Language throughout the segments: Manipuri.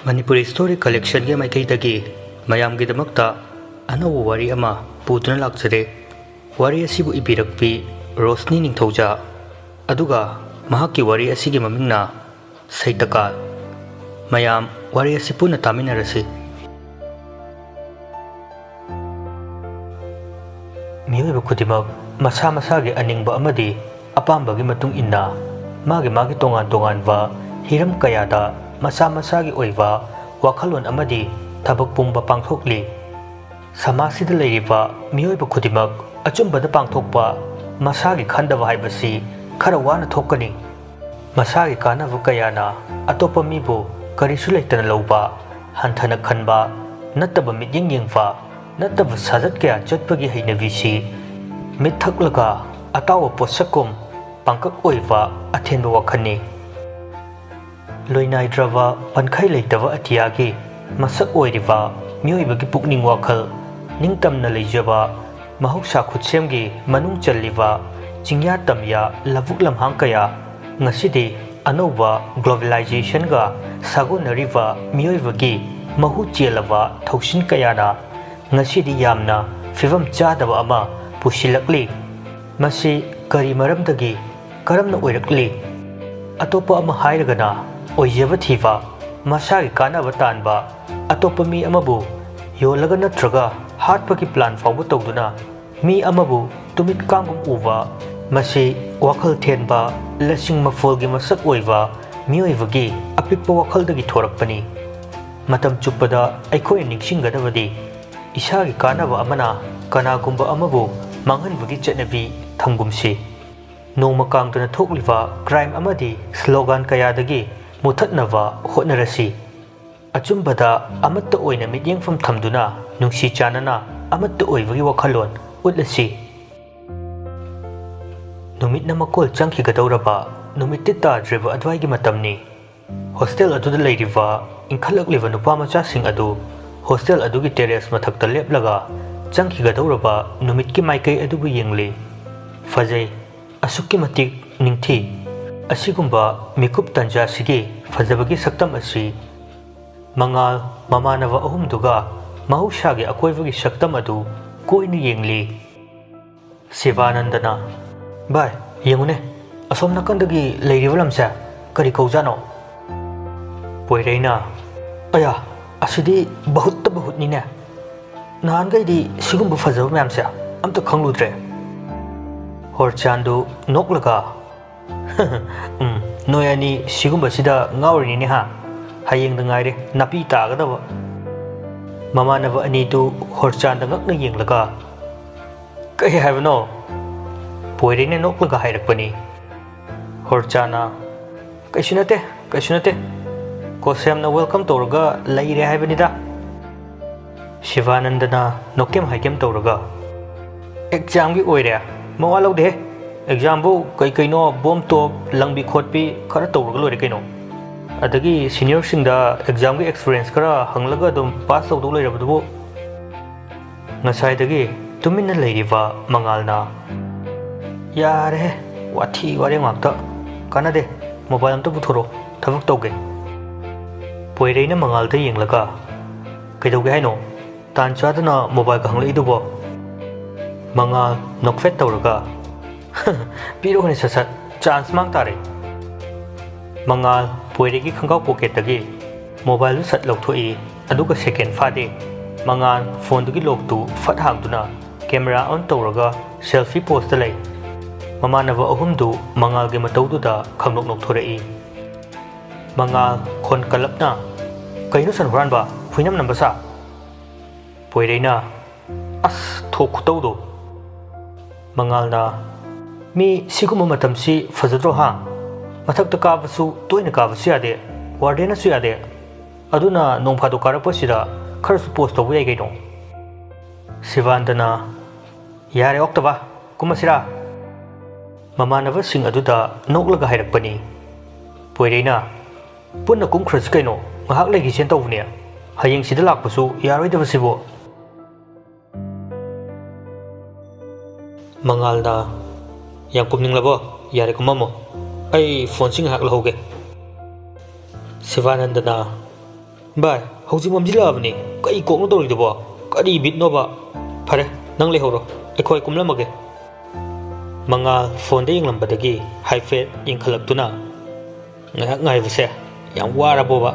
Manipuri Story Collection ge maikaidagi mayamgidmakta anau wari ama puduna lakjare wari asibu ibirakpi Rosni Ningthauja aduga mahakki wari asigi mamingna Saitaka mayam wari asi puna taminarasi miyoiba khutimak masa masagi aningba amadi apambagi matung inna magi tongan wa hiram kayada masa masagi oiba wakhalon amadi thabak pumba pangthokli samasida leiriba miyoiba khutimak achumbada pangthokpa masagi khandaba haibasi khara wana thokani masagi kanava kayana atopa mibu karisu leitana lawba hanthana khanba nattaba mityeng yengfa nattaba sajat kaya chatpagi hainavisi mithaklaga atawa posakum pangkak oiba athenba wakhani loinaidrava pankhai leitava atiyagi masak oiriba miyoibagi pukning wakhal ningtamna leijaba mahoksa khutsemgi manung challiba chingya tamya lavuk lamhang kaya ngasidi anova globalization ga sagonariba miyoibagi mahu chelava thausin kayana ngasidi yamna fivam chadaba ama pusilakli masi kari maramdagi karamna oirakli atopa ama hairagana oijaba thiba masagi kanaba tanba atopa mi amabu yolaga natraga hatpagi plan fawba tawduna mi amabu tumit kangum uva masi wakhal thenba lasing mafolgi masak oiba miyoibagi apikpa wakaldagi thorakpani matam chuppada aikhoi ningsinggadabadi isagi kanaba amana kanagumba amabu manghanbagi chatnabi thamgumsi nongma kangtuna thokliba crime amadi slogan kayadagi muthatnava hotnarasi achumbada amatta oina mityengfam thamduna nungsi chanana amatta oibagi wakhalon utlasi numitna makol changkhigadawraba numitti tadriba adwaigi matamni hostel aduda leiriba inkhalakliba nupa machasing adu hostel adugi terrace mathakta leplaga changkhigadawraba numitki maikai adubu yengli fajai asukki matik ningthi asigumba mikup tanja sigi fajabagi saktam asi mangal mamanava ahumduga mahushagi akoivagi saktam adu koini yengli Sivanandana bai yengune asom nakandagi leiriba lamsa kari kaujano poireina aya asidi bahutni ne nahangaidi sigumba fajaba myamsa amta khangludre horchandu noklaga noyani sigumba sida ngawrini ne ha hayeng da ngaire napi tagadaba mamanava ani tu horchanda ngakna yenglaga kai haibano poirine noklaga hairakpani horchana kaisunate kosemna welcome tawraga leire haibanida Shivanandana nokem haikem tawraga exam gi oire mawalaude exam bu kaino bom top langbi khotpi khara tawraga lore kaino adagi senior singda exam gi experience kara hanglaga dum pass tawdu leirabdu ngasai dagi tuminna leiriba mangalna yare wathi ware ngakta kanade mobile amta buthoro thabak tawge poireina mangalda yenglaga kaidauge haino tanchadana mobile ka hanglei dubo mangal nokfet tawraga piro hone sasat chance mang tare mangal poiregi khangau pocket tagi mobile lu sat lokthoi aduga second fade mangal phone dugi lock tu fat hangduna camera on tawraga selfie post lei mamanava ahumdu mangal ge matawduda khanglok nokthorei mangal khon kalapna kaino san huranba huinam namba sa poireina as thokutawdo mangalna mi siguma matamsi fajadro ha mathakta kabasu toina kabasu yade wardena su yade aduna nongphado karapasida kharasu post tawbu yai gaino Sivandana yare oktaba kumasira mamanava sing aduda noklaga hairakpani poireina punna kumkhras kaino ngahak legi chen tawbne hayeng sida lakpasu yaroidaba sibo mangalna yang kumninglabo yare kumamo ai phone sing hak lahoge Sivanandana ꯚꯥꯏ ꯍꯧꯖꯤꯛ ꯃꯝꯁꯤꯜꯂꯛꯑꯕꯅꯤ ꯀꯩ ꯀꯣꯛꯅ ꯇꯧꯔꯤꯗꯨꯕꯣ ꯀꯔꯤ ꯕꯤꯠꯅꯣꯕ ꯐꯔꯦ ꯅꯪ ꯂꯩꯍꯧꯔꯣ ꯑꯩꯈꯣꯏ ꯀꯨꯝꯂꯝꯃꯒꯦ ꯃꯉꯥꯜ ꯐꯣꯟꯗ ꯌꯦꯡꯂꯝꯕꯗꯒꯤ ꯍꯥꯏꯐꯦꯠ ꯌꯦꯡꯈꯠꯂꯛꯇꯨꯅ ꯉꯥꯏꯍꯥꯛ ꯉꯥꯏꯕꯁꯦ ꯌꯥꯝ ꯋꯥꯔꯕꯣꯕ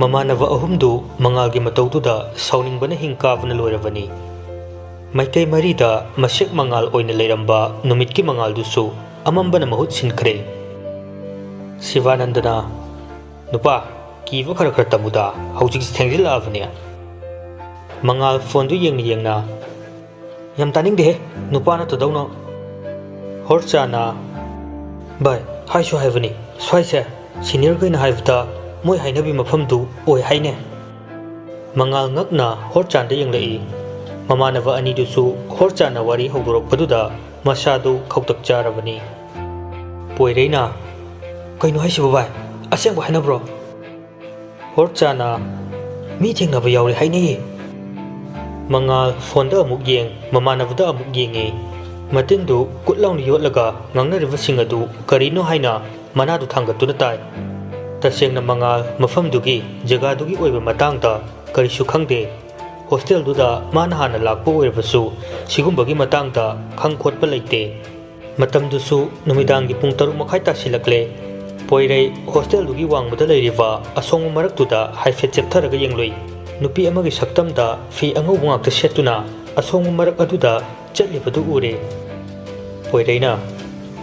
ꯃꯃꯥꯟꯅꯕ ꯑꯍꯨꯝꯗꯨ ꯃꯉꯥꯜꯒꯤ ꯃꯇꯧꯗꯨꯗ ꯁꯥꯎꯅꯤꯡꯕꯅ ꯍꯤꯡ ꯀꯥꯕꯅ ꯂꯣꯏꯔꯕꯅꯤ ꯃꯥꯏꯀꯩ ꯃꯔꯤꯗ ꯃꯁꯦꯛ ꯃꯉꯥꯜ ꯑꯣꯏꯅ ꯂꯩꯔꯝꯕ ꯅꯨꯃꯤꯠꯀꯤ ꯃꯉꯥꯜꯗꯨꯁꯨ ꯑꯃꯝꯕꯅ ꯃꯍꯨꯠ ꯁꯤꯟꯈ꯭ꯔꯦ ꯁꯤꯕꯥꯅꯟꯗꯅ ꯅꯨꯄꯥ ꯀꯤꯕ ꯈꯔ ꯈꯔ ꯇꯝꯃꯨꯗ ꯍꯧꯖꯤꯛꯁꯤ ꯊꯦꯡꯖꯤꯜꯂꯛꯑꯕꯅꯦ ꯃꯉꯥꯜ ꯐꯣꯟꯗꯨ ꯌꯦꯡꯅ ꯌꯦꯡꯅ ꯌꯥꯝ ꯇꯥꯅꯤꯡꯗꯦꯍꯦ ꯅꯨꯄꯥ ꯅꯠꯇꯗꯧꯅ ꯍꯣꯔꯆꯥꯅ ꯚꯥꯏ ꯍꯥꯏꯁꯨ ꯍꯥꯏꯕꯅꯤ ꯁ꯭ꯋꯥꯏꯁꯦ ꯁꯤꯅꯤꯌꯔꯈꯩꯅ ꯍꯥꯏꯕꯗ ꯃꯣꯏ ꯍꯥꯏꯅꯕꯤ ꯃꯐꯝꯗꯨ ꯑꯣꯏ ꯍꯥꯏꯅꯦ ꯃꯉꯥꯜ ꯉꯛꯅ ꯍꯣꯔꯆꯥꯟꯗ ꯌꯦꯡꯂꯛꯏ ꯃꯃꯥꯟꯅꯕ ꯑꯅꯤꯗꯨꯁꯨ ꯍꯣꯔꯆꯥꯟꯅ ꯋꯥꯔꯤ ꯍꯧꯗꯣꯔꯛꯄꯗꯨꯗ ꯃꯁꯥꯗꯨ ꯈꯧꯇꯛ ꯆꯥꯔꯕꯅꯤ ꯄꯣꯏꯔꯩꯅ ꯀꯩꯅꯣ ꯍꯥꯏꯁꯤꯕꯨ ꯚꯥꯏ ꯑꯁꯦꯡꯕ ꯍꯥꯏꯅꯕ꯭ꯔꯣ ꯍꯣꯔꯆꯥꯅ ꯃꯤ ꯊꯦꯡꯅꯕ ꯌꯥꯎꯔꯦ ꯍꯥꯏꯅꯩꯌꯦ ꯃꯉꯥꯜ ꯐꯣꯟꯗ ꯑꯃꯨꯛ ꯌꯦꯡ ꯃꯃꯥꯟꯅꯕꯗ ꯑꯃꯨꯛ ꯌꯦꯡꯉꯤ ꯃꯇꯤꯟꯗꯨ ꯀꯨꯠ ꯂꯥꯎꯅ ꯌꯣꯠꯂꯒ ꯉꯥꯡꯅꯔꯤꯕꯁꯤꯡ ꯑꯗꯨ ꯀꯔꯤꯅꯣ ꯍꯥꯏꯅ ꯃꯅꯥꯗꯨ ꯊꯥꯡꯒꯠꯇꯨꯅ ꯇꯥꯏ ꯇꯁꯦꯡꯅ ꯃꯉꯥꯜ ꯃꯐꯝꯗꯨꯒꯤ ꯖꯒꯥꯗꯨꯒꯤ ꯑꯣꯏꯕ ꯃꯇꯥꯡꯗ ꯀꯔꯤꯁꯨ ꯈꯪꯗꯦ ꯍꯣꯁꯇꯦꯜꯗꯨꯗ ꯃꯥꯅ ꯍꯥꯟꯅ ꯂꯥꯛꯄ ꯑꯣꯏꯔꯕꯁꯨ ꯁꯤꯒꯨꯝꯕꯒꯤ ꯃꯇꯥꯡꯗ ꯈꯪ ꯈꯣꯠꯄ ꯂꯩꯇꯦ ꯃꯇꯝꯗꯨꯁꯨ ꯅꯨꯃꯤꯗꯥꯡꯒꯤ ꯄꯨꯡ 6:30 ꯇꯥꯁꯤꯜꯂꯛꯂꯦ ꯄꯣꯏꯔꯩ ꯍꯣꯁꯇꯦꯜꯗꯨꯒꯤ ꯋꯥꯡꯃꯗ ꯂꯩꯔꯤꯕ ꯑꯁꯣꯡꯕ ꯃꯔꯛꯇꯨꯗ ꯍꯥꯏꯐꯦꯠ ꯆꯦꯞꯊꯔꯒ ꯌꯦꯡꯂꯨꯏ ꯅꯨꯄꯤ ꯑꯃꯒꯤ ꯁꯛꯇꯝꯗ ꯐꯤ ꯑꯉꯧꯕ ꯉꯥꯛꯇ ꯁꯦꯠꯇꯨꯅ ꯑꯁꯣꯡꯕ ꯃꯔꯛ ꯑꯗꯨꯗ ꯆꯠꯂꯤꯕꯗꯨ ꯎꯔꯦ ꯄꯣꯏꯔꯩꯅ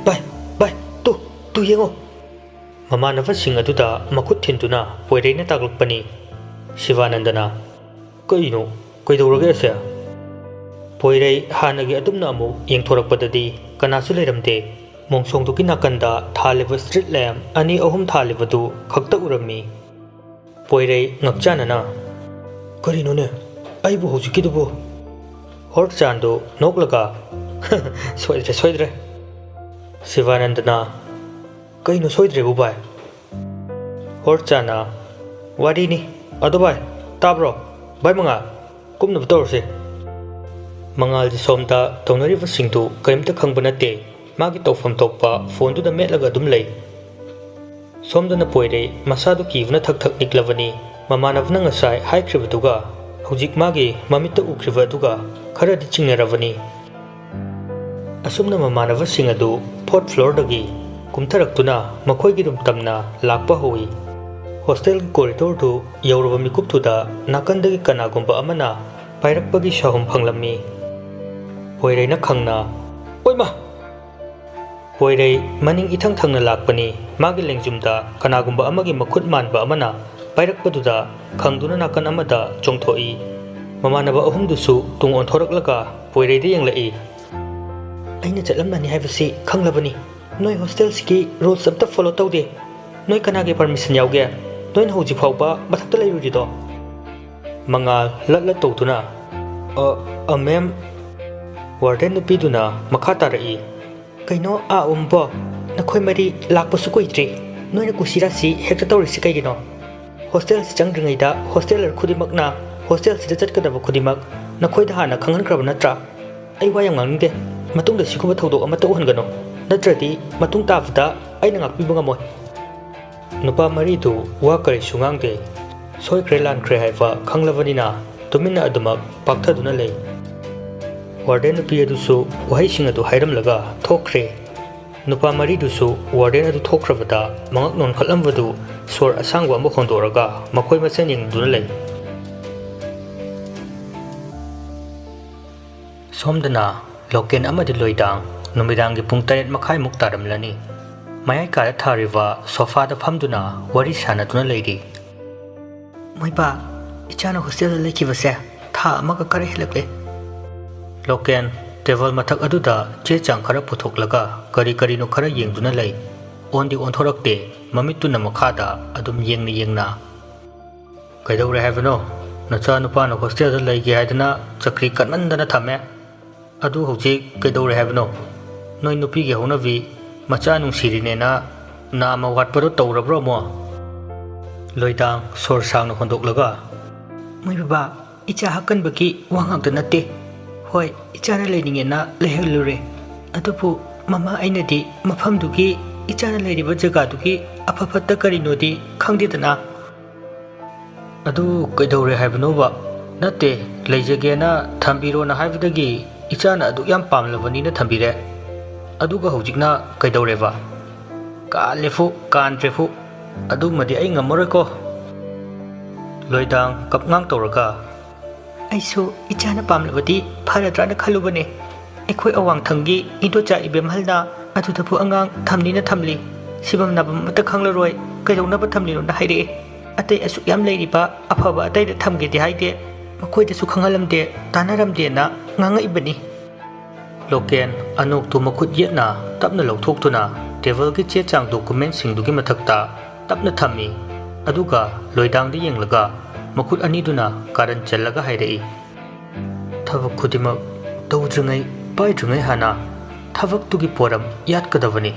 ꯚꯥꯏ ꯚꯥꯏ ꯇꯨ ꯌꯦꯡꯉꯣ ꯃꯃꯥꯟꯅꯕꯁꯤꯡ ꯑꯗꯨꯗ ꯃꯈꯨꯠ ꯊꯤꯟꯗꯨꯅ ꯄꯣꯏꯔꯩꯅ ꯇꯥꯛꯂꯛꯄꯅꯤ ꯁꯤꯕꯥꯅꯟꯗꯅ ꯀꯩꯅꯣ ꯀꯩꯗꯧꯔꯒꯦ ꯑꯁꯦ ꯄꯣꯏꯔꯩ ꯍꯥꯟꯅꯒꯤ ꯑꯗꯨꯝꯅ ꯑꯃꯨꯛ ꯌꯦꯡꯊꯣꯔꯛꯄꯗꯗꯤ ꯀꯅꯥꯁꯨ ꯂꯩꯔꯝꯗꯦ ꯃꯣꯡꯁꯣꯡꯗꯨꯒꯤ ꯅꯥꯀꯟꯗ ꯊꯥꯜꯂꯤꯕ ꯁ꯭ꯇ꯭ꯔꯤꯠ ꯂꯦꯝꯞ 2-3 ꯊꯥꯜꯂꯤꯕꯗꯨ ꯈꯛꯇ ꯎꯔꯝꯃꯤ ꯄꯣꯏꯔꯩ ꯉꯛꯆꯥꯅꯅ ꯀꯔꯤꯅꯣꯅꯦ ꯑꯩꯕꯨ ꯍꯧꯖꯤꯛꯀꯤꯗꯨꯕꯨ ꯍꯣꯔꯆꯥꯟꯗꯨ ꯅꯣꯛꯂꯒ ꯁꯣꯏꯗ꯭ꯔꯦ ꯁꯤꯕꯥꯅꯟꯗꯅ ꯀꯩꯅꯣ ꯁꯣꯏꯗ꯭ꯔꯦꯕꯨ ꯚꯥꯏ ꯍꯣꯔꯆꯥꯅ ꯋꯥꯔꯤꯅꯤ ꯑꯗꯣ ꯚꯥꯏ ꯇꯥꯕ꯭ꯔꯣ ꯚꯥꯏ ꯃꯉꯥꯜ ꯀꯨꯝꯅꯕ ꯇꯧꯔꯁꯦ ꯃꯉꯥꯜꯗꯤ ꯁꯣꯝꯗ ꯇꯧꯅꯔꯤꯕꯁꯤꯡꯗꯨ ꯀꯔꯤꯝꯇ ꯈꯪꯕ ꯅꯠꯇꯦ ꯃꯥꯒꯤ ꯇꯧꯐꯝ ꯊꯣꯛꯄ ꯐꯣꯟꯗꯨꯗ ꯃꯦꯠꯂꯒ ꯑꯗꯨꯝ ꯂꯩ ꯁꯣꯝꯗꯅ ꯄꯣꯏꯔꯩ ꯃꯁꯥꯗꯨ ꯀꯤꯕꯅ ꯊꯛ ꯊꯛ ꯅꯤꯛꯂꯕꯅꯤ ꯃꯃꯥꯟꯅꯕꯅ ꯉꯁꯥꯏ ꯍꯥꯏꯈ꯭ꯔꯤꯕꯗꯨꯒ ꯍꯧꯖꯤꯛ ꯃꯥꯒꯤ ꯃꯃꯤꯠꯇ ꯎꯈ꯭ꯔꯤꯕ ꯑꯗꯨꯒ ꯈꯔꯗꯤ ꯆꯤꯡꯅꯔꯕꯅꯤ ꯑꯁꯨꯝꯅ ꯃꯃꯥꯟꯅꯕꯁꯤꯡ ꯑꯗꯨ 4th ꯐ꯭ꯂꯣꯔꯗꯒꯤ ꯀꯨꯝꯊꯔꯛꯇꯨꯅ ꯃꯈꯣꯏꯒꯤ ꯔꯨꯝ ꯇꯝꯅ ꯂꯥꯛꯄ ꯍꯧꯏ ꯍꯣꯁꯇꯦꯜꯒꯤ ꯀꯣꯔꯤꯗꯣꯔꯗꯨ ꯌꯧꯔꯕ ꯃꯤꯀꯨꯞꯇꯨꯗ ꯅꯥꯀꯟꯗꯒꯤ ꯀꯅꯥꯒꯨꯝꯕ ꯑꯃꯅ ꯄꯥꯏꯔꯛꯄꯒꯤ ꯁꯥꯍꯨꯝ ꯐꯪꯂꯝꯃꯤ ꯄꯣꯏꯔꯩꯅ ꯈꯪꯅ ꯑꯣꯏꯃ ꯄꯣꯏꯔꯩ ꯃꯅꯤꯡ ꯏꯊꯪ ꯊꯪꯅ ꯂꯥꯛꯄꯅꯤ ꯃꯥꯒꯤ ꯂꯦꯡꯖꯨꯝꯗ ꯀꯅꯥꯒꯨꯝꯕ ꯑꯃꯒꯤ ꯃꯈꯨꯠ ꯃꯥꯟꯕ ꯑꯃꯅ ꯄꯥꯏꯔꯛꯄꯗꯨꯗ ꯈꯪꯗꯨꯅ ꯅꯥꯀꯟ ꯑꯃꯗ ꯆꯣꯡꯊꯣꯛꯏ ꯃꯃꯥꯟꯅꯕ ꯑꯍꯨꯝꯗꯨꯁꯨ ꯇꯨꯡ ꯑꯣꯟꯊꯣꯔꯛꯂꯒ ꯄꯣꯏꯔꯩꯗ ꯌꯦꯡꯂꯛꯏ ꯑꯩꯅ ꯆꯠꯂꯝꯂꯅꯤ ꯍꯥꯏꯕꯁꯤ ꯈꯪꯂꯕꯅꯤ ꯅꯣꯏ ꯍꯣꯁꯇꯦꯜꯁꯤꯒꯤ ꯔꯨꯜꯁ ꯑꯝꯇ ꯐꯣꯂꯣ ꯇꯧꯗꯦ ꯅꯣꯏ ꯀꯅꯥꯒꯤ ꯄꯔꯃꯤꯁꯟ ꯌꯥꯎꯒꯦ ꯅꯣꯏꯅ ꯍꯧꯖꯤꯛ ꯐꯥꯎꯕ ꯃꯊꯛꯇ ꯂꯩꯔꯨꯔꯤꯗꯣ ꯃꯉꯥꯜ ꯂꯠ ꯇꯧꯗꯨꯅ ꯃꯦꯝ ꯋꯥꯔꯗꯦꯟ ꯅꯨꯄꯤꯗꯨꯅ ꯃꯈꯥ ꯇꯥꯔꯛꯏ ꯀꯩꯅꯣ ꯎꯝꯕꯣ ꯅꯈꯣꯏ ꯃꯔꯤ ꯂꯥꯛꯄꯁꯨ ꯀꯨꯏꯗ꯭ꯔꯤ ꯅꯣꯏꯅ ꯀꯨꯁꯤꯔꯥꯁꯤ ꯍꯦꯛꯇ ꯇꯧꯔꯤꯁꯤ ꯀꯩꯒꯤꯅꯣ ꯍꯣꯁꯇꯦꯜꯁꯤ ꯆꯪꯗ꯭ꯔꯤꯉꯩꯗ ꯍꯣꯁꯇꯦꯂꯔ ꯈꯨꯗꯤꯡꯃꯛꯅ ꯍꯣꯁꯇꯦꯜꯁꯤꯗ ꯆꯠꯀꯗꯕ ꯈꯨꯗꯤꯡꯃꯛ ꯅꯈꯣꯏꯗ ꯍꯥꯟꯅ ꯈꯪꯍꯟꯈ꯭ꯔꯕ ꯅꯠꯇ꯭ꯔꯥ ꯑꯩ ꯋꯥ ꯌꯥꯝ ꯉꯥꯡꯅꯤꯡꯗꯦ ꯃꯇꯨꯡꯗ ꯁꯤꯒꯨꯝꯕ ꯊꯧꯗꯣꯛ ꯑꯃꯠꯇ ꯎꯍꯟꯒꯅꯨ ꯅꯠꯇ꯭ꯔꯗꯤ ꯃꯇꯨꯡ ꯇꯥꯕꯗ ꯑꯩꯅ ꯉꯥꯛꯄꯤꯕ ꯉꯝꯃꯣꯏ ꯅꯨꯄꯥ ꯃꯔꯤꯗꯨ ꯋꯥ ꯀꯔꯤꯁꯨ ꯉꯥꯡꯗꯦ ꯁꯣꯏꯈ꯭ꯔꯦ ꯂꯥꯟꯈ꯭ꯔꯦ ꯍꯥꯏꯕ ꯈꯪꯂꯕꯅꯤꯅ ꯇꯨꯃꯤꯟꯅ ꯑꯗꯨꯃꯛ ꯄꯥꯛꯊꯗꯨꯅ ꯂꯩ ꯋꯥꯔꯗꯦꯟ ꯅꯨꯄꯤ ꯑꯗꯨꯁꯨ ꯋꯥꯍꯩꯁꯤꯡ ꯑꯗꯨ ꯍꯥꯏꯔꯝꯂꯒ ꯊꯣꯛꯈ꯭ꯔꯦ ꯅꯨꯄꯥ ꯃꯔꯤꯗꯨꯁꯨ ꯋꯥꯔꯗꯦꯟ ꯑꯗꯨ ꯊꯣꯛꯈ꯭ꯔꯕꯗ ꯃꯉꯛ ꯅꯣꯟꯈꯠꯂꯝꯕꯗꯨ ꯁꯣꯔ ꯑꯁꯥꯡꯕ ꯑꯃ ꯍꯣꯟꯗꯣꯛꯑꯒ ꯃꯈꯣꯏ ꯃꯁꯦꯟ ꯌꯦꯡꯗꯨꯅ ꯂꯩ ꯁꯣꯝꯗꯅ ꯂꯣꯀꯦꯟ ꯑꯃꯗꯤ ꯂꯣꯏꯗꯥꯡ ꯅꯨꯃꯤꯗꯥꯡꯒꯤ ꯄꯨꯡ 8:30 ꯇꯥꯔꯝꯂꯅꯤ ꯃꯌꯥꯏ ꯀꯥꯗ ꯊꯥꯔꯤꯕ ꯁꯣꯐꯥꯗ ꯐꯝꯗꯨꯅ ꯋꯥꯔꯤ ꯁꯥꯟꯅꯗꯨꯅ ꯂꯩꯔꯤ ꯃꯣꯏꯕꯥ ꯏꯆꯥꯅ ꯍꯣꯁꯇꯦꯜꯗ ꯂꯩꯈꯤꯕꯁꯦ ꯊꯥ ꯑꯃꯒ ꯈꯔ ꯍꯦꯜꯂꯛꯂꯦ ꯂꯣꯀꯦꯟ ꯇꯦꯕꯜ ꯃꯊꯛ ꯑꯗꯨꯗ ꯆꯦ ꯆꯥꯡ ꯈꯔ ꯄꯨꯊꯣꯛꯂꯒ ꯀꯔꯤꯅꯣ ꯈꯔ ꯌꯦꯡꯗꯨꯅ ꯂꯩ ꯑꯣꯟꯗꯤ ꯑꯣꯟꯊꯣꯔꯛꯇꯦ ꯃꯃꯤꯠꯇꯨꯅ ꯃꯈꯥꯗ ꯑꯗꯨꯝ ꯌꯦꯡꯅ ꯀꯩꯗꯧꯔꯦ ꯍꯥꯏꯕꯅꯣ ꯅꯆꯥ ꯅꯨꯄꯥꯅ ꯍꯣꯁꯇꯦꯜꯗ ꯂꯩꯒꯦ ꯍꯥꯏꯗꯅ ꯆꯀ꯭ꯔꯤ ꯀꯟꯃꯟꯗꯅ ꯊꯝꯃꯦ ꯑꯗꯨ ꯍꯧꯖꯤꯛ ꯀꯩꯗꯧꯔꯦ ꯍꯥꯏꯕꯅꯣ ꯅꯣꯏ ꯅꯨꯄꯤꯒꯤ ꯍꯧꯅꯕꯤ ꯃꯆꯥ ꯅꯨꯡꯁꯤꯔꯤꯅꯦꯅ ꯅꯥꯝꯃ ꯋꯥꯠꯄꯗꯣ ꯇꯧꯔꯕ꯭ꯔꯣ ꯑꯃꯨꯛ ꯂꯣꯏꯗꯥꯡ ꯁꯣꯔ ꯁꯥꯡꯅ ꯍꯣꯟꯗꯣꯛꯂꯒ ꯃꯣꯏ ꯕꯕꯥ ꯏꯆꯥ ꯍꯛꯀꯟꯕꯒꯤ ꯋꯥ ꯉꯥꯛꯇ ꯅꯠꯇꯦ ꯍꯣꯏ ꯏꯆꯥꯅ ꯂꯩꯅꯤꯡꯉꯦꯅ ꯂꯩꯍꯜꯂꯨꯔꯦ ꯑꯗꯨꯕꯨ ꯃꯃꯥ ꯑꯩꯅꯗꯤ ꯃꯐꯝꯗꯨꯒꯤ ꯏꯆꯥꯅ ꯂꯩꯔꯤꯕ ꯖꯒꯥꯗꯨꯒꯤ ꯑꯐ ꯐꯠꯇ ꯀꯔꯤꯅꯣꯗꯤ ꯈꯪꯗꯦꯗꯅ ꯑꯗꯨ ꯀꯩꯗꯧꯔꯦ ꯍꯥꯏꯕꯅꯣꯕ? ꯅꯠꯇꯦ, ꯂꯩꯖꯒꯦꯅ ꯊꯝꯕꯤꯔꯣꯅ ꯍꯥꯏꯕꯗꯒꯤ ꯏꯆꯥꯅ ꯑꯗꯨꯛ ꯌꯥꯝ ꯄꯥꯝꯂꯕꯅꯤꯅ ꯊꯝꯕꯤꯔꯦ꯫ ꯑꯗꯨꯒ ꯍꯧꯖꯤꯛꯅ ꯀꯩꯗꯧꯔꯦꯕ? ꯀꯥꯜꯂꯦꯐꯨ ꯀꯥꯟꯗ꯭ꯔꯦꯐꯨ, ꯑꯗꯨꯃꯗꯤ ꯑꯩ ꯉꯝꯃꯔꯣꯏꯀꯣ꯫ ꯂꯣꯏꯗꯥꯡ ꯀꯞꯉꯥꯡ ꯇꯧꯔꯒ, ꯑꯩꯁꯨ ꯏꯆꯥꯅ ꯄꯥꯝꯂꯕꯗꯤ ꯐꯔꯗ꯭ꯔꯥꯅ ꯈꯜꯂꯨꯕꯅꯦ꯫ ꯑꯩꯈꯣꯏ ꯑꯋꯥꯡꯊꯪꯒꯤ ꯏꯟꯗꯣꯆꯥ ꯏꯕꯦꯝꯍꯜꯅ ꯑꯗꯨꯗꯕꯨ ꯑꯉꯥꯡ ꯊꯝꯅꯤꯅ ꯊꯝꯂꯤ, ꯁꯤꯕꯝ ꯅꯥꯕꯝ ꯑꯃꯠꯇ ꯈꯪꯂꯔꯣꯏ, ꯀꯩꯗꯧꯅꯕ ꯊꯝꯂꯤꯅꯣꯅ ꯍꯥꯏꯔꯛꯑꯦ꯫ ꯑꯇꯩ ꯑꯁꯨꯛ ꯌꯥꯝ ꯂꯩꯔꯤꯕ ꯑꯐꯕ ꯑꯇꯩꯗ ꯊꯝꯒꯦꯗꯤ ꯍꯥꯏꯗꯦ, ꯃꯈꯣꯏꯗꯁꯨ ꯈꯪꯍꯜꯂꯝꯗꯦ, ꯇꯥꯟꯅꯔꯝꯗꯦꯅ ꯉꯥꯡꯉꯛꯏꯕꯅꯤ꯫ ꯂꯣꯀꯦꯟ ꯑꯅꯣꯛꯇꯨ ꯃꯈꯨꯠ ꯌꯦꯠꯅ ꯇꯞꯅ ꯂꯧꯊꯣꯛꯇꯨꯅ ꯇꯦꯕꯜꯒꯤ ꯆꯦ ꯆꯥꯡ ꯗꯣꯀꯨꯃꯦꯟꯁꯤꯡꯗꯨꯒꯤ ꯃꯊꯛꯇ ꯇꯞꯅ ꯊꯝꯃꯤ, ꯑꯗꯨꯒ ꯂꯣꯏꯗꯥꯡꯗ ꯌꯦꯡꯂꯒ ꯃꯈꯨꯠ ꯑꯅꯤꯗꯨꯅ ꯀꯥꯔꯟ ꯆꯜꯂꯒ ꯍꯥꯏꯔꯛꯏ, ꯊꯕꯛ ꯈꯨꯗꯤꯡꯃꯛ ꯇꯧꯗ꯭ꯔꯤꯉꯩ ꯄꯥꯏꯗ꯭ꯔꯤꯉꯩ ꯍꯥꯟꯅ ꯊꯕꯛꯇꯨꯒꯤ ꯄꯣꯔꯝ ꯌꯥꯠꯀꯗꯕꯅꯤ꯫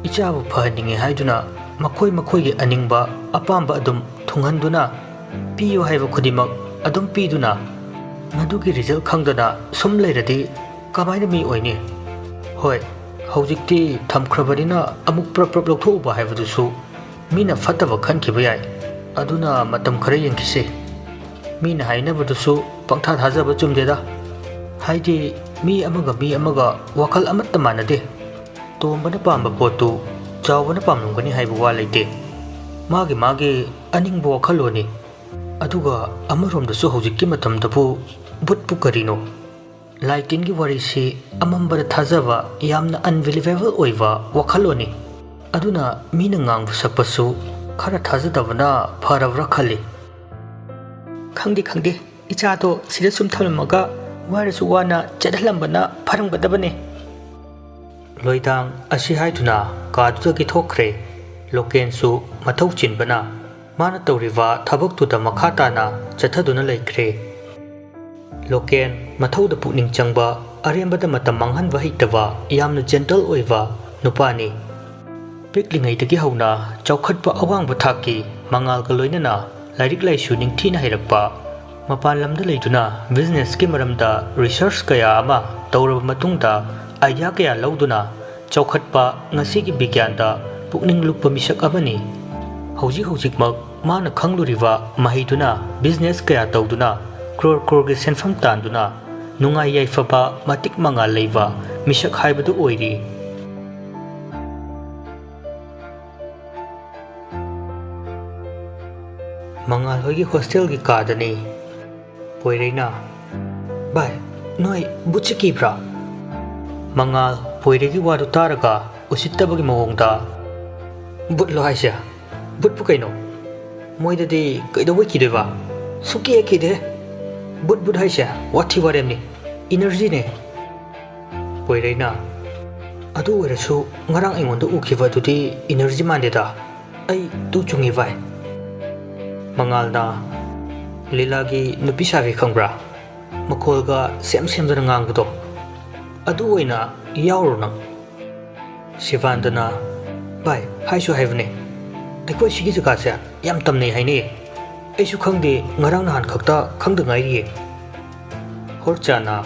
ꯏꯆꯥꯕꯨ ꯐꯍꯟꯅꯤꯡꯉꯦ ꯍꯥꯏꯗꯨꯅ ꯃꯈꯣꯏꯒꯤ ꯑꯅꯤꯡꯕ ꯑꯄꯥꯝꯕ ꯑꯗꯨꯝ ꯊꯨꯡꯍꯟꯗꯨꯅ ꯄꯤꯌꯨ ꯍꯥꯏꯕ ꯈꯨꯗꯤꯡꯃꯛ ꯑꯗꯨꯝ ꯄꯤꯗꯨꯅ ꯃꯗꯨꯒꯤ ꯔꯤꯖꯜ ꯈꯪꯗꯅ ꯁꯨꯝ ꯂꯩꯔꯗꯤ ꯀꯃꯥꯏꯅ ꯃꯤ ꯑꯣꯏꯅꯤ? ꯍꯣꯏ, ꯍꯧꯖꯤꯛꯇꯤ ꯊꯝꯈ꯭ꯔꯕꯅꯤꯅ ꯑꯃꯨꯛ ꯄ꯭ꯔꯞ ꯂꯧꯊꯣꯛꯎꯕ ꯍꯥꯏꯕꯗꯨꯁꯨ ꯃꯤꯅ ꯐꯠꯇꯕ ꯈꯟꯈꯤꯕ ꯌꯥꯏ, ꯑꯗꯨꯅ ꯃꯇꯝ ꯈꯔ ꯌꯦꯡꯈꯤꯁꯤ꯫ ꯃꯤꯅ ꯍꯥꯏꯅꯕꯗꯨꯁꯨ ꯄꯪꯊꯥ ꯊꯥꯖꯕ ꯆꯨꯝꯗꯦꯗ, ꯍꯥꯏꯗꯤ ꯃꯤ ꯑꯃꯒ ꯋꯥꯈꯜ ꯑꯃꯠꯇ ꯃꯥꯟꯅꯗꯦ꯫ ꯇꯣꯝꯕꯅ ꯄꯥꯝꯕ ꯄꯣꯠꯇꯨ ꯆꯥꯎꯕꯅ ꯄꯥꯝꯂꯝꯒꯅꯤ ꯍꯥꯏꯕ ꯋꯥ ꯂꯩꯇꯦ, ꯃꯥꯒꯤ ꯑꯅꯤꯡꯕ ꯋꯥꯈꯜꯂꯣꯟꯅꯤ꯫ ꯑꯗꯨꯒ ꯑꯃꯔꯣꯝꯗꯁꯨ ꯍꯧꯖꯤꯛꯀꯤ ꯃꯇꯝꯗꯕꯨ ꯕꯨꯠꯄꯨ ꯀꯔꯤꯅꯣ? ꯂꯥꯏ ꯇꯤꯟꯒꯤ ꯋꯥꯔꯤꯁꯤ ꯑꯃꯝꯕꯗ ꯊꯥꯖꯕ ꯌꯥꯝꯅ ꯑꯟꯕꯤꯂꯤꯚꯦꯕꯜ ꯑꯣꯏꯕ ꯋꯥꯈꯜꯂꯣꯟꯅꯤ, ꯑꯗꯨꯅ ꯃꯤꯅ ꯉꯥꯡꯕ ꯁꯛꯄꯁꯨ ꯈꯔ ꯊꯥꯖꯗꯕꯅ ꯐꯔꯕ꯭ꯔꯥ ꯈꯜꯂꯤ꯫ ꯈꯪꯗꯦ, ꯏꯆꯥꯗꯣ ꯁꯤꯗ ꯁꯨꯝ ꯊꯝꯂꯝꯃꯒ ꯋꯥꯔꯁꯨ ꯋꯥꯅ ꯆꯠꯍꯜꯂꯝꯕꯅ ꯐꯔꯝꯒꯗꯕꯅꯦ꯫ ꯂꯣꯏꯗꯥꯡ ꯑꯁꯤ ꯍꯥꯏꯗꯨꯅ ꯀꯥꯗꯨꯗꯒꯤ ꯊꯣꯛꯈ꯭ꯔꯦ꯫ ꯂꯣꯀꯦꯟꯁꯨ ꯃꯊꯧ ꯆꯤꯟꯕꯅ ꯃꯥꯅ ꯇꯧꯔꯤꯕ ꯊꯕꯛꯇꯨꯗ ꯃꯈꯥ ꯇꯥꯅ ꯆꯠꯊꯗꯨꯅ ꯂꯩꯈ꯭ꯔꯦ꯫ ꯂꯣꯀꯦꯟ ꯃꯊꯧꯗ ꯄꯨꯛꯅꯤꯡ ꯆꯪꯕ, ꯑꯔꯦꯝꯕꯗ ꯃꯇꯝ ꯃꯥꯡꯍꯟꯕ ꯍꯩꯇꯕ ꯌꯥꯝꯅ ꯖꯦꯟꯇꯜ ꯑꯣꯏꯕ ꯅꯨꯄꯥꯅꯤ꯫ ꯄꯤꯛꯂꯤꯉꯩꯗꯒꯤ ꯍꯧꯅ ꯆꯥꯎꯈꯠꯄ ꯑꯋꯥꯡꯕ ꯊꯥꯛꯀꯤ ꯃꯉꯥꯜꯒ ꯂꯣꯏꯅꯅ ꯂꯥꯏꯔꯤꯛ ꯂꯥꯏꯁꯨ ꯅꯤꯡꯊꯤꯅ ꯍꯩꯔꯛꯄ, ꯃꯄꯥꯟ ꯂꯝꯗ ꯂꯩꯗꯨꯅ ꯕꯤꯖꯤꯅꯦꯁꯀꯤ ꯃꯔꯝꯗ ꯔꯤꯁꯔꯆ ꯀꯌꯥ ꯑꯃ ꯇꯧꯔꯕ ꯃꯇꯨꯡꯗ ꯑꯥꯏꯗꯤꯌꯥ ꯀꯌꯥ ꯂꯧꯗꯨꯅ ꯆꯥꯎꯈꯠꯄ ꯉꯁꯤꯒꯤ ꯕꯤꯒ꯭ꯌꯥꯟꯗ ꯄꯨꯛꯅꯤꯡ ꯂꯨꯞꯄ ꯃꯤꯁꯛ ꯑꯃꯅꯤ꯫ ꯍꯧꯖꯤꯛꯃꯛ ꯃꯥꯅ ꯈꯪꯂꯨꯔꯤꯕ ꯃꯍꯩꯗꯨꯅ ꯕꯤꯖꯤꯅꯦꯁ ꯀꯌꯥ ꯇꯧꯗꯨꯅ ꯀ꯭ꯔꯣꯔꯒꯤ ꯁꯦꯟꯐꯝ ꯇꯥꯟꯗꯨꯅ ꯅꯨꯡꯉꯥꯏ ꯌꯥꯏꯐꯕ ꯃꯇꯤꯛ ꯃꯉꯥꯜ ꯂꯩꯕ ꯃꯤꯁꯛ ꯍꯥꯏꯕꯗꯨ ꯑꯣꯏꯔꯤ꯫ ꯃꯉꯥꯜ ꯍꯣꯏꯒꯤ ꯍꯣꯁꯇꯦꯜꯒꯤ ꯀꯥꯗꯅꯤ꯫ ꯄꯣꯏꯔꯩꯅ, ꯚꯥꯏ, ꯅꯣꯏ ꯕꯨꯠꯁꯤ ꯀꯤꯕ꯭ꯔꯥ? ꯃꯉꯥꯜ ꯄꯣꯏꯔꯩꯒꯤ ꯋꯥꯗꯨ ꯇꯥꯔꯒ ꯎꯁꯤꯠꯇꯕꯒꯤ ꯃꯑꯣꯡꯗ, ꯕꯨꯠꯂꯣ ꯍꯥꯏꯁꯦ? ꯕꯨꯠꯄꯨ ꯀꯩꯅꯣ? ꯃꯣꯏꯗꯗꯤ ꯀꯩꯗꯧꯕꯩ ꯀꯤꯗꯣꯏꯕ? ꯁꯨꯛꯀꯤ ꯀꯤꯗꯦ꯫ ꯕꯨꯠ ꯍꯥꯏꯁꯦ ꯋꯥꯊꯤ ꯋꯥꯔꯦꯝꯅꯤ, ꯏꯅꯔꯖꯤꯅꯦ꯫ ꯄꯣꯏꯔꯩꯅ, ꯑꯗꯨ ꯑꯣꯏꯔꯁꯨ ꯉꯔꯥꯡ ꯑꯩꯉꯣꯟꯗ ꯎꯈꯤꯕ ꯑꯗꯨꯗꯤ ꯏꯅꯔꯖꯤ ꯃꯥꯟꯗꯦꯗ, ꯑꯩ ꯇꯨ ꯆꯨꯡꯉꯤ ꯚꯥꯏ꯫ ꯃꯉꯥꯜꯅ, ꯂꯤꯂꯥꯒꯤ ꯅꯨꯄꯤ ꯁꯥꯕꯤ ꯈꯪꯕ꯭ꯔꯥ? ꯃꯈꯣꯜꯒ ꯁꯦꯝꯗꯅ ꯉꯥꯡꯕꯗꯣ, ꯑꯗꯨ ꯑꯣꯏꯅ ꯌꯥꯎꯔꯣ ꯅꯪ꯫ ꯁꯤꯕꯥꯟꯗꯅ, ꯚꯥꯏ, ꯍꯥꯏꯁꯨ ꯍꯥꯏꯕꯅꯦ, ꯑꯩꯈꯣꯏ ꯁꯤꯒꯤ ꯖꯒꯥꯁꯦ ꯌꯥꯝ ꯇꯝꯅꯩ ꯍꯥꯏꯅꯩꯌꯦ, ꯑꯩꯁꯨ ꯈꯪꯗꯦ, ꯉꯔꯥꯡ ꯅꯍꯥꯟ ꯈꯛꯇ ꯈꯪꯗ ꯉꯥꯏꯔꯤꯌꯦ꯫ ꯍꯣꯔꯆꯥꯅ,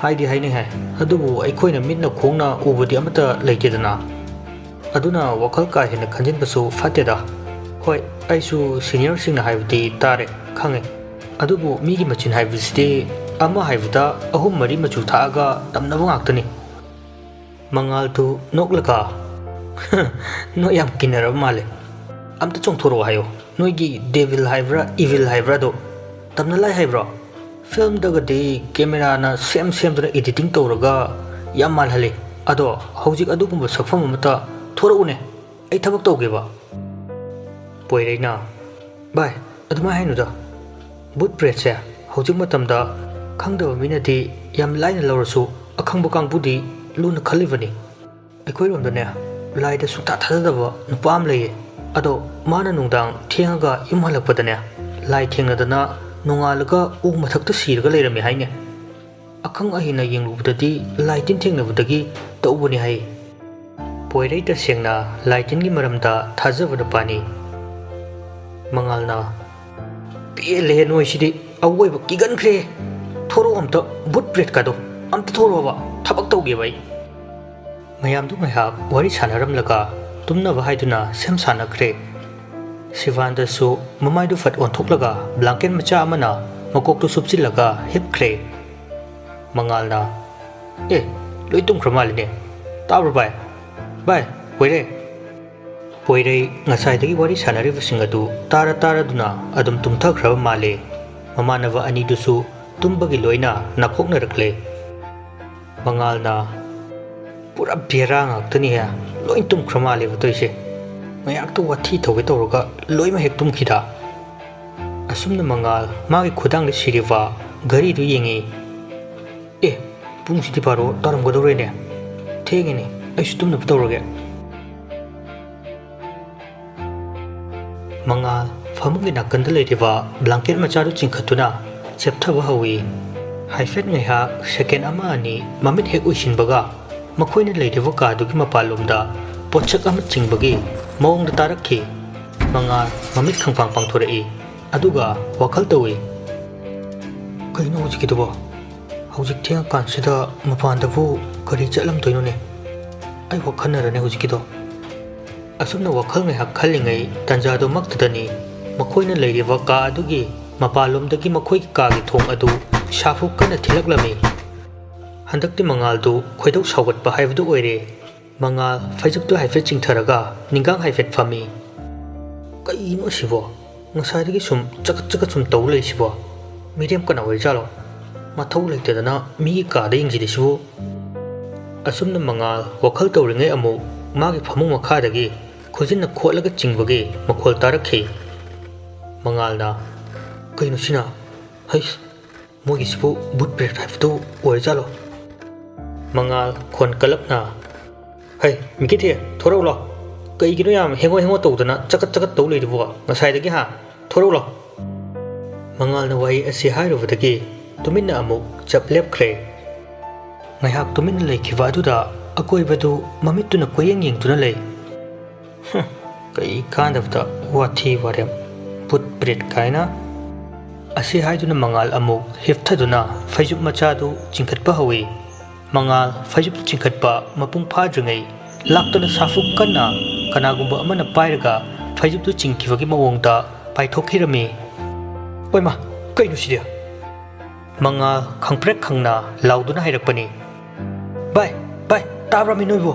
ꯍꯥꯏꯗꯤ ꯍꯥꯏꯅꯩ ꯍꯥꯏ, ꯑꯗꯨꯕꯨ ꯑꯩꯈꯣꯏꯅ ꯃꯤꯠꯅ ꯈꯣꯡꯅ ꯎꯕꯗꯤ ꯑꯃꯠꯇ ꯂꯩꯇꯦꯗꯅ, ꯑꯗꯨꯅ ꯋꯥꯈꯜ ꯀꯥ ꯍꯦꯟꯅ ꯈꯟꯖꯤꯟꯕꯁꯨ ꯐꯠꯇꯦꯗ꯫ ꯍꯣꯏ, ꯑꯩꯁꯨ ꯁꯤꯅꯤꯌꯔꯁꯤꯡꯅ ꯍꯥꯏꯕꯗꯤ ꯇꯥꯔꯦ, ꯈꯪꯉꯦ, ꯑꯗꯨꯕꯨ ꯃꯤꯒꯤ ꯃꯆꯤꯟ ꯍꯥꯏꯕꯁꯤꯗꯤ ꯑꯃ ꯍꯥꯏꯕꯗ 3-4 ꯃꯆꯨ ꯊꯥꯛꯑꯒ ꯇꯝꯅꯕ ꯉꯥꯛꯇꯅꯤ꯫ ꯃꯉꯥꯜꯗꯨ ꯅꯣꯛꯂꯒ, ꯅꯣꯏ ꯌꯥꯝ ꯀꯤꯅꯔꯕ ꯃꯥꯜꯂꯦ, ꯑꯝꯇ ꯆꯣꯡꯊꯣꯔꯛꯑꯣ ꯍꯥꯏꯌꯣ, ꯅꯣꯏꯒꯤ ꯗꯦꯚꯤꯜ ꯍꯥꯏꯕ꯭ꯔꯥ ꯏꯚꯤꯜ ꯍꯥꯏꯕ꯭ꯔꯥꯗꯣ ꯇꯝꯅ ꯂꯥꯏ ꯍꯥꯏꯕ꯭ꯔꯣ? ꯐꯤꯜꯝꯗꯒꯗꯤ ꯀꯦꯃꯦꯔꯥꯅ ꯁꯦꯝꯗꯨꯅ ꯏꯗꯤꯇꯤꯡ ꯇꯧꯔꯒ ꯌꯥꯝ ꯃꯥꯜꯍꯜꯂꯤ, ꯑꯗꯣ ꯍꯧꯖꯤꯛ ꯑꯗꯨꯒꯨꯝꯕ ꯁꯛꯐꯝ ꯑꯃꯠꯇ ꯊꯣꯔꯛꯎꯅꯦ, ꯑꯩ ꯊꯕꯛ ꯇꯧꯒꯦꯕ꯫ ꯄꯣꯏꯔꯩꯅ, ꯚꯥꯏ, ꯑꯗꯨꯃꯥꯏꯅ ꯍꯥꯏꯅꯨꯗ, ꯕꯨꯠ ꯄ꯭ꯔꯦꯠꯁꯦ ꯍꯧꯖꯤꯛ ꯃꯇꯝꯗ ꯈꯪꯗꯕ ꯃꯤꯅꯗꯤ ꯌꯥꯝ ଲାꯏꯅ ꯂꯧꯔꯁꯨ ꯑꯈꯪꯕ ꯀꯥꯡꯕꯨꯗꯤ ꯂꯨꯅ ꯈꯜꯂꯤꯕꯅꯤ꯫ ꯑꯩꯈꯣꯏꯔꯣꯝꯗꯅꯦ ꯂꯥꯏꯗ ꯁꯨꯡꯊꯥ ꯊꯥꯖꯗꯕ ꯅꯨꯄꯥ ꯑꯃ ꯂꯩꯌꯦ, ꯑꯗꯣ ꯃꯥꯅ ꯅꯨꯡꯗꯥꯡ ꯊꯦꯡꯉꯒ ꯌꯨꯝ ꯍꯜꯂꯛꯄꯗꯅꯦ ꯂꯥꯏ ꯊꯦꯡꯅꯗꯅ ꯅꯣꯡꯉꯥꯜꯂꯒ ꯎ ꯃꯊꯛꯇ ꯁꯤꯔꯒ ꯂꯩꯔꯝꯃꯦ ꯍꯥꯏꯅꯦ꯫ ꯑꯈꯪ ꯑꯍꯩꯅ ꯌꯦꯡꯂꯨꯕꯗꯗꯤ ꯂꯥꯏ ꯇꯤꯟ ꯊꯦꯡꯅꯕꯗꯒꯤ ꯇꯧꯕꯅꯤ ꯍꯥꯏ꯫ ꯄꯣꯏꯔꯩ ꯇꯁꯦꯡꯅ ꯂꯥꯏ ꯇꯤꯟꯒꯤ ꯃꯔꯝꯗ ꯊꯥꯖꯕ ꯅꯨꯄꯥꯅꯤ꯫ ꯃꯉꯥꯜꯅ, ꯄꯦꯜꯂꯦ ꯅꯣꯏꯁꯤꯗꯤ, ꯑꯋꯣꯏꯕ ꯀꯤꯒꯟꯈ꯭ꯔꯦ, ꯊꯣꯔꯛꯑꯣ ꯑꯝꯇ, ꯕꯨꯠ ꯄ꯭ꯔꯦꯠꯀꯗꯣ ꯑꯝꯇ ꯊꯣꯔꯛꯑꯣꯕ, ꯊꯕꯛ ꯇꯧꯒꯦꯕ ꯑꯩ꯫ ꯃꯌꯥꯝꯗꯨ ꯉꯥꯏꯍꯥꯛ ꯋꯥꯔꯤ ꯁꯥꯟꯅꯔꯝꯂꯒ ꯇꯨꯝꯅꯕ ꯍꯥꯏꯗꯨꯅ ꯁꯦꯝ ꯁꯥꯟꯅꯈ꯭ꯔꯦ꯫ Sivandasu mamaidu fat onthoklaga blanket macha amana makoktu supchillaga hipkhre. Mangalna loi tumkhra maline tabra bai poire ngasai wari sanaribasing adu tara duna adum tumthakraba male mamanava ani dusu tumbagi loina nakhoknarakle. Mangalna pura bera ngaktani ha loi tumkhra male batoise mayak to wathi thoge tawraga loi ma hek tumkhida. Asumna Mangal magi khudang de siriva gari du yengi pungsidi paro taram godorene thegene aisu tumna tawrage. Mangal famungi nakanda leiriva blanket machadu chingkhatuna chepthaba hawi haifet ngai ha second ama ani mamit hek uisinbaga makhoina leiriva ka dugi mapalomda pochak ama chingbagi mawongda tarakhi. Mangal mamit khangpang pangthorei aduga wakhal tawi kaino hujikidabo hujik theng kansida mapandabu kari chatlam toinone ai wakhanarane hujikido. Asumna wakhal ngai hak khalingai tanjado maktadani makhoina leiriva ka adugi mapalomdagi makhoi ka gi thong adu shafu kana thilaklami. Handakti Mangal du khoidau sawgatpa haibdu oire. Mangal faijuktu haifet chingtharaga ningang haifet fami kaino sibo ngasai sum chakat sum taw lei sibo medium kana oi jalo mathau leitadana mi ka da ingji sibo. Asumna Mangal wakhal tawringai amu magi phamung makhadagi khujinna kholaga chingbagi makhol tarakhi. Mangalna kaino sina hais mogi sibo but break haiftu oi jalo. Mangal khon kalapna hai mikithe thorau lo kaigino yam hengo tawdana chakat taw leiribo ngasai ha thorau lo. Mangal na wai asi hairubadagi tuminna amu chap lepkhre. Ngaihak tuminna leikhiwa aduda akoibadu mamittuna koyeng yengtuna lei. Kai kandavda wathi warem put brit kaina asi haiduna Mangal amu hifthaduna faijub machadu chingkhatpa hawi. Mangal faijub chingkhatpa mapung phadringai laktuna safu kanagumba amana pairaga faijub tu chingkhibagi mawongda paithokhirami. Oima kaino sidia Mangal khangprek khangna lauduna hairakpani bai tabrami noibo.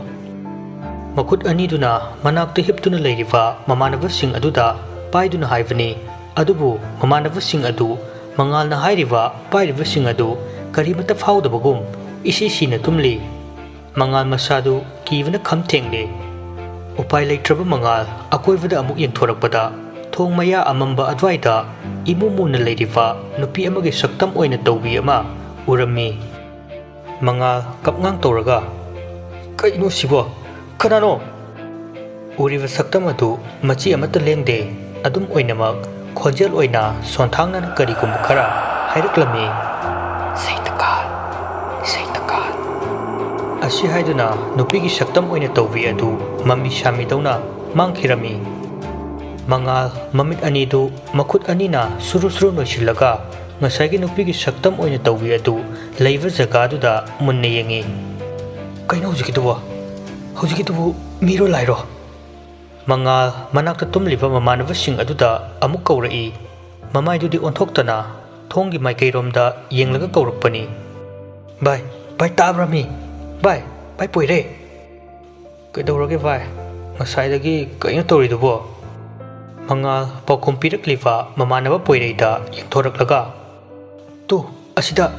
Makut aniduna manakta hiptuna leiriva mamanavasing aduda paiduna haivani adubu mamanavasing adu Mangal na hairiva pairivasing adu karimata faudabagum isi-sina tumli. Mangal masadu kivana khamthengle. Upai leitraba Mangal akoivada amuk yengthorakpada thong maya amamba adwaida imumuna leiriva nupi amage saktam oina tawbi ama urami. Mangal kapngang tawraga kaino sibo kanano uriva saktam adu machi amata lengde adum oinamak khonjel oina sonthangna karigum khara hairaklami. Saitakal asi haiduna nupigi saktam oina tawbi adu mami shami dawna mangkhirami. Mangal mamit anidu makhut anina suru noisillaga ngasai nupigi saktam oina tawbi adu leiva jagaduda munna yengi. Kaino hujikitubu miro lairo. Mangal manakta tumliva mamanavasing aduda amuk kaurai mamaidudi onthoktana thonggi maikairomda yenglaga kaurakpani. Bai tabrami bai poire kaidawrage bai ngasaidagi kaino toridubo. Mangal paukhum pirakliva mamanava poireida yengthoraklaga tu asida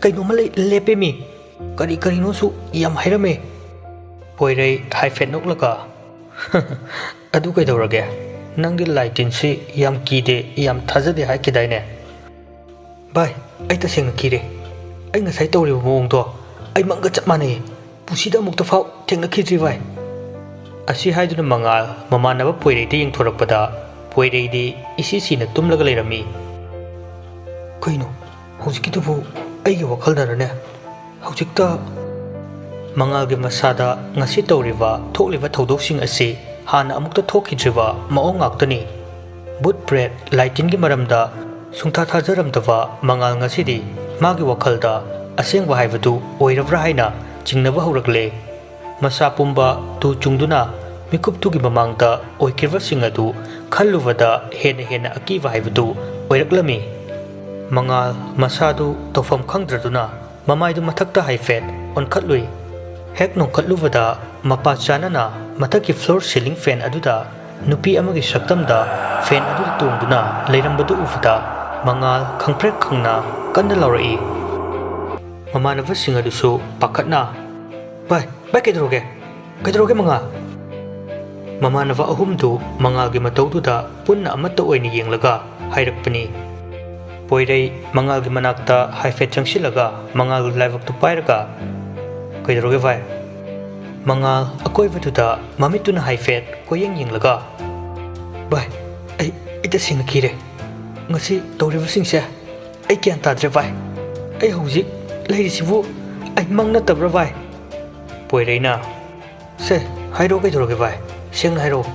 kainoma lepemi karino su yam hairame. Poirei haifet noklaga adu kaidawrage nangdi laitinsi yam kide yam thajade haikidaine. Bai ai tasengna kire ai ngasai tawriba mawongdo ai manga chap manai pusida mukta fau thengna khidri bai. Asi haiduna Mangal mamanava poireida yengthorakpada poireidi isi-sina tumlaga leirami. Kaino hujikitubu aigi wakhaldarane hujikta Mangalgi masada ngasi tawriva thokliva thodosing asi hana amukta thokhidriva maong ngaktani. But bread laitingi maramda sungtha thajaramdava Mangal ngasidi magi wakhalda asengwa haibadu oirabra haina chingnaba haurakle. Masa pumba tu chungduna ꯃꯤꯀꯨꯞꯇꯨꯒꯤ ꯃꯃꯥꯡꯗ ꯑꯣꯏꯈꯤꯕꯁꯤꯡ ꯑꯗꯨ ꯈꯜꯂꯨꯕꯗ ꯍꯦꯟꯅ ꯑꯀꯤꯕ ꯍꯥꯏꯕꯗꯨ ꯑꯣꯏꯔꯛꯂꯝꯃꯤ꯫ ꯃꯉꯥꯜ ꯃꯁꯥꯗꯨ ꯇꯧꯐꯝ ꯈꯪꯗ꯭ꯔꯗꯨꯅ ꯃꯃꯥꯏꯗꯨ ꯃꯊꯛꯇ ꯍꯥꯏꯐꯦꯠ ꯑꯣꯟꯈꯠꯂꯨꯏ꯫ ꯍꯦꯛ ꯅꯣꯡꯈꯠꯂꯨꯕꯗ ꯃꯄꯥ ꯆꯥꯅꯅ ꯃꯊꯛꯀꯤ ꯐ꯭ꯂꯣꯔ ꯁꯤꯂꯤꯡ ꯐꯦꯟ ꯑꯗꯨꯗ ꯅꯨꯄꯤ ꯑꯃꯒꯤ ꯁꯛꯇꯝꯗ ꯐꯦꯟ ꯑꯗꯨꯗ ꯇꯣꯡꯗꯨꯅ ꯂꯩꯔꯝꯕꯗꯨ ꯎꯕꯗ ꯃꯉꯥꯜ ꯈꯪꯄ꯭ꯔꯦꯛ ꯈꯪꯅ ꯀꯟꯅ ꯂꯥꯎꯔꯛꯏ꯫ ꯃꯃꯥꯟꯅꯕꯁꯤꯡ ꯑꯗꯨꯁꯨ ꯄꯥꯈꯠꯅ "ꯚꯥꯏ ꯀꯩꯗꯧꯔꯒꯦ? ꯀꯩꯗꯧꯔꯒꯦ ꯃꯉꯥꯜ?" ꯃꯃꯥꯟꯅꯕ ꯑꯍꯨꯝꯗꯨ ꯃꯉꯥꯜꯒꯤ ꯃꯇꯧꯗꯨꯗ ꯄꯨꯟꯅ ꯑꯃꯠꯇ ꯑꯣꯏꯅ ꯌꯦꯡꯂꯒ ꯍꯥꯏꯔꯛꯄꯅꯤ꯫ ꯄꯣꯏꯔꯩ ꯃꯉꯥꯜꯒꯤ ꯃꯅꯥꯛꯇ ꯍꯥꯏꯐꯦꯠ ꯆꯪꯁꯤꯜꯂꯒ ꯃꯉꯥꯜꯒꯤ ꯂꯥꯏꯕꯛꯇꯨ ꯄꯥꯏꯔꯒ "ꯀꯩꯗꯧꯔꯒꯦ ꯚꯥꯏ?" ꯃꯉꯥꯜ ꯑꯀꯣꯏꯕꯗꯨꯗ ꯃꯃꯤꯠꯇꯨꯅ ꯍꯥꯏꯐꯦꯠ ꯀꯣꯌꯦꯡ ꯌꯦꯡꯂꯒ "ꯚꯥꯏ ꯑꯩ ꯇꯁꯦꯡꯅ ꯀꯤꯔꯦ꯫ ꯉꯁꯤ ꯇꯧꯔꯤꯕꯁꯤꯡꯁꯦ ꯑꯩ ꯒ꯭ꯌꯥꯟ ꯇꯥꯗ꯭ꯔꯦ ꯚꯥꯏ꯫ ꯑꯩ ꯍꯧꯖꯤꯛ ꯂꯩꯔꯤꯁꯤꯕꯨ ꯑꯩ ꯃꯪ ꯅꯠꯇꯕ꯭ꯔꯥ ꯚꯥꯏ?" ꯄꯣꯏꯔꯩꯅ "ꯁꯦ ꯍꯥꯏꯔꯛꯑꯣ ꯀꯩꯗꯧꯔꯒꯦ ꯚꯥꯏ? ꯁꯦꯡꯅ ꯍꯥꯏꯔꯛꯑꯣ."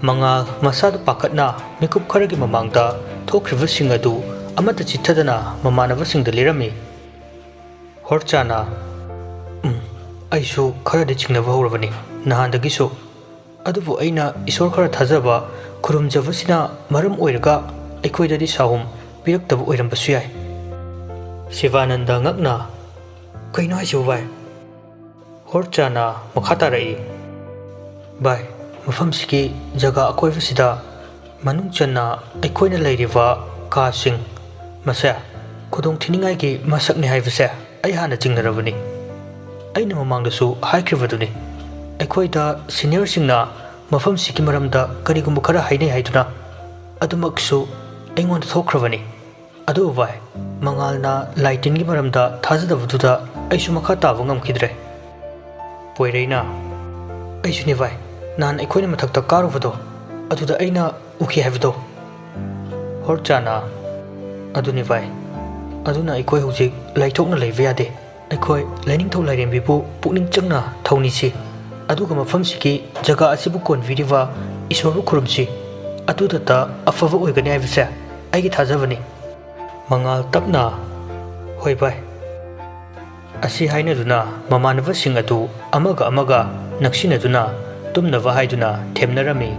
ꯃꯉꯥꯜ ꯃꯁꯥꯗꯨ ꯄꯥꯈꯠꯅ ꯃꯤꯀꯨꯞ ꯈꯔꯒꯤ ꯃꯃꯥꯡꯗ ꯊꯣꯛꯈ꯭ꯔꯤꯕꯁꯤꯡ ꯑꯗꯨ ꯑꯃꯠꯇ ꯆꯤꯠꯊꯗꯅ ꯃꯃꯥꯟꯅꯕꯁꯤꯡꯗ ꯂꯤꯔꯝꯃꯤ꯫ ꯍꯣꯔꯆꯥꯅ "ꯑꯩꯁꯨ ꯈꯔꯗꯤ ꯆꯤꯡꯅꯕ ꯍꯧꯔꯕꯅꯤ ꯅꯍꯥꯟꯗꯒꯤꯁꯨ꯫ ꯑꯗꯨꯕꯨ ꯑꯩꯅ ꯏꯁꯣꯔ ꯈꯔ ꯊꯥꯖꯕ ꯈꯨꯔꯨꯝꯖꯕꯁꯤꯅ ꯃꯔꯝ ꯑꯣꯏꯔꯒ ꯑꯩꯈꯣꯏꯗꯗꯤ ꯁꯥꯍꯨꯝ ꯄꯤꯔꯛꯇꯕ ꯑꯣꯏꯔꯝꯕꯁꯨ ꯌꯥꯏ." ꯁꯤꯕꯥꯅꯟꯗ ꯉꯛꯅ "ꯀꯩꯅꯣ ꯍꯥꯏꯁꯤꯕꯨ ꯚꯥꯏ?" ꯍꯣꯔꯆꯥꯅ ꯃꯈꯥ ꯇꯥꯔꯛꯏ꯫ "ꯚꯥꯏ ꯃꯐꯝꯁꯤꯒꯤ ꯖꯒꯥ ꯑꯀꯣꯏꯕꯁꯤꯗ ꯃꯅꯨꯡ ꯆꯟꯅ ꯑꯩꯈꯣꯏꯅ ꯂꯩꯔꯤꯕ ꯀꯥꯁꯤꯡ ꯃꯁꯦ ꯈꯨꯗꯣꯡꯊꯤꯅꯤꯡꯉꯥꯏꯒꯤ ꯃꯁꯛꯅꯤ ꯍꯥꯏꯕꯁꯦ ꯑꯩ ꯍꯥꯟꯅ ꯆꯤꯡꯅꯔꯕꯅꯤ꯫ ꯑꯩꯅ ꯃꯃꯥꯡꯗꯁꯨ ꯍꯥꯏꯈ꯭ꯔꯤꯕꯗꯨꯅꯤ꯫ ꯑꯩꯈꯣꯏꯗ ꯁꯤꯅꯤꯌꯔꯁꯤꯡꯅ ꯃꯐꯝꯁꯤꯒꯤ ꯃꯔꯝꯗ ꯀꯔꯤꯒꯨꯝꯕ ꯈꯔ ꯍꯥꯏꯅꯩ ꯍꯥꯏꯗꯨꯅ ꯑꯗꯨꯃꯛꯁꯨ ꯑꯩꯉꯣꯟꯗ ꯊꯣꯛꯈ꯭ꯔꯕꯅꯤ꯫ ꯑꯗꯨꯕꯨ ꯚꯥꯏ ꯃꯉꯥꯜꯅ ꯂꯥꯏ ꯇꯤꯟꯒꯤ ꯃꯔꯝꯗ ꯊꯥꯖꯗꯕꯗꯨꯗ ꯑꯩꯁꯨ ꯃꯈꯥ ꯇꯥꯕ ꯉꯝꯈꯤꯗ꯭ꯔꯦ." ꯄꯣꯏꯔꯩꯅ "ꯑꯩꯁꯨꯅꯦ ꯚꯥꯏ, ꯅꯍꯥꯟ ꯑꯩꯈꯣꯏꯅ ꯃꯊꯛꯇ ꯀꯥꯔꯨꯕꯗꯣ ꯑꯗꯨꯗ ꯑꯩꯅ ꯎꯈꯤ ꯍꯥꯏꯕꯗꯣ." ꯍꯣꯔꯆꯥꯅ "ꯑꯗꯨꯅꯤ ꯚꯥꯏ, ꯑꯗꯨꯅ ꯑꯩꯈꯣꯏ ꯍꯧꯖꯤꯛ ꯂꯥꯏꯊꯣꯛꯅ ꯂꯩꯕ ꯌꯥꯗꯦ꯫ ꯑꯩꯈꯣꯏ ꯂꯥꯏꯅꯤꯡꯊꯧ ꯂꯥꯏꯔꯦꯝꯕꯤꯕꯨ ꯄꯨꯛꯅꯤꯡ ꯆꯪꯅ ꯊꯧꯅꯤꯁꯤ, ꯑꯗꯨꯒ ꯃꯐꯝꯁꯤꯒꯤ ꯖꯒꯥ ꯑꯁꯤꯕꯨ ꯀꯣꯟꯕꯤꯔꯤꯕ ꯏꯁꯣꯔꯕꯨ ꯈꯨꯔꯨꯝꯁꯤ꯫ ꯑꯗꯨꯗꯇ ꯑꯐꯕ ꯑꯣꯏꯒꯅꯤ ꯍꯥꯏꯕꯁꯦ ꯑꯩꯒꯤ ꯊꯥꯖꯕꯅꯤ." ꯃꯉꯥꯜ ꯇꯞꯅ "ꯍꯣꯏ ꯚꯥꯏ." ꯑꯁꯤ ꯍꯥꯏꯅꯗꯨꯅ ꯃꯃꯥꯟꯅꯕꯁꯤꯡ ꯑꯗꯨ ꯑꯃꯒ ꯅꯛꯁꯤꯟꯅꯗꯨꯅ ꯇꯨꯝꯅꯕ ꯍꯥꯏꯗꯨꯅ ꯊꯦꯝꯅꯔꯝꯃꯤ꯫